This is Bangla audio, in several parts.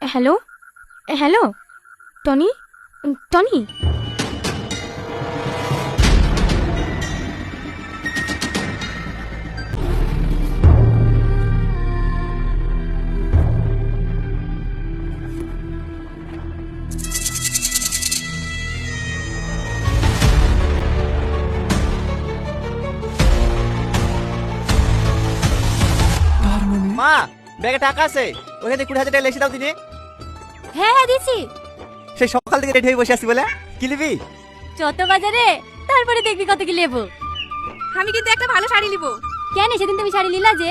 হ্যালো হ্যালো টনি টনি মা, ব্যাগে টাকা আছে, ওখানে 20,000 টাকা লেখে দাও দিনে। হ্যাঁ হ্যাঁ দিছি। সেই সকাল থেকে রেডি হয়ে বসে আছি বলে কি নিবি? যত বাজারে তারপরে দেখবি কত কি নেবো। আমি কিন্তু একটা ভালো শাড়ি নিব। কেন সেদিন তুমি শাড়ি নিলা যে?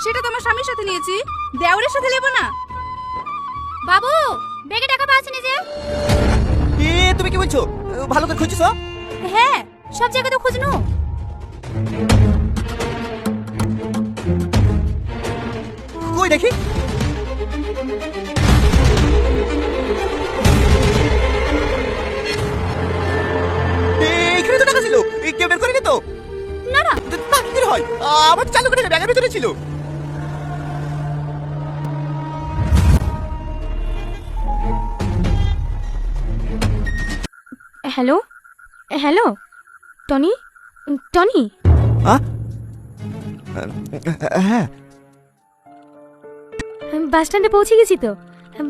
সেটা তো আমার স্বামীর সাথে নিয়েছি, দেওরের সাথে নেব না। বাবু ব্যাগে টাকা পাচ্ছেনি যে? এ তুমি কি বলছো? ভালো করে খুঁজছো? হ্যাঁ সব জায়গায় তো খুঁজনু। কই দেখি। এইখানে তো টাকা ছিল, কেউ বের করেনি তো? না না তা কি করে হয়? আমার চালু করে ব্যাগের ভিতরে ছিল। হ্যালো হ্যালো টনি টনি হ্যাঁ, বাস স্ট্যান্ডে পৌঁছে গেছি তো,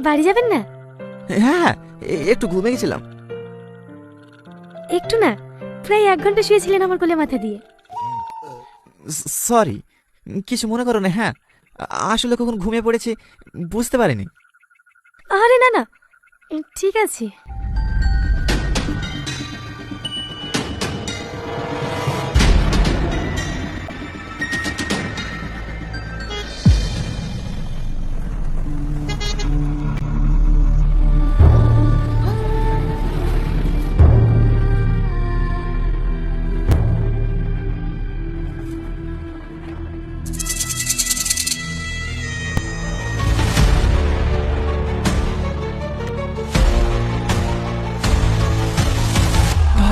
বাড়ি যাবেন না? হ্যাঁ, একটু ঘুমিয়ে গেছিলাম। একটু না, প্রায় 1 ঘন্টা শুয়েছিলেন আমার কোলে মাথা দিয়ে। সরি, কিছু মনে করো না। হ্যাঁ, আসলে কখন ঘুমিয়ে পড়েছি বুঝতে পারিনি। আরে না না ঠিক আছে।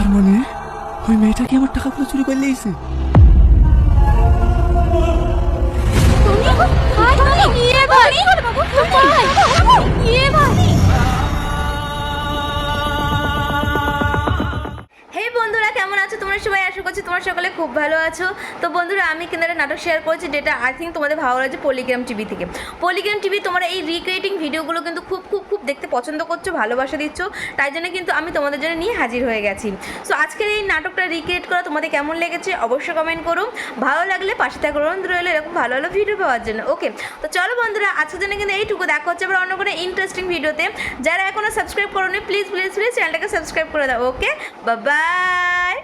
তার মানে ওই মেয়েটা কি আমার টাকাগুলো চুরি করে নিয়েছে? হে বন্ধুরা, কেমন আছো তোমরা সবাই? আশা করছি তোমরা সকলে খুব ভালো আছো। তো বন্ধুরা, আমি কিন্তু একটা নাটক শেয়ার করেছি, যেটা আই থিঙ্ক তোমাদের ভালো লাগছে, পলিগ্রাম টিভি থেকে। পলিগ্রাম টিভি তোমরা এই রিক্রিয়েটিং ভিডিওগুলো কিন্তু খুব খুব খুব দেখতে পছন্দ করছো, ভালোবাসা দিচ্ছ, তাই জন্য কিন্তু আমি তোমাদের জন্য নিয়ে হাজির হয়ে গেছি। সো আজকের এই নাটকটা রিক্রিয়েট করা তোমাদের কেমন লেগেছে অবশ্যই কমেন্ট করো। ভালো লাগলে পাশে থাকা অনুরোধ রইলো এরকম ভালো ভালো ভিডিও পাওয়ার জন্য। ওকে, তো চলো বন্ধুরা, আজকের জন্য কিন্তু এইটুকু। দেখা হচ্ছে আবার অন্য কোনো ইন্টারেস্টিং ভিডিওতে। যারা এখনো সাবস্ক্রাইব করোনি প্লিজ প্লিজ প্লিজ চ্যানেলটাকে সাবস্ক্রাইব করে দাও। ওকে, বাই বাই।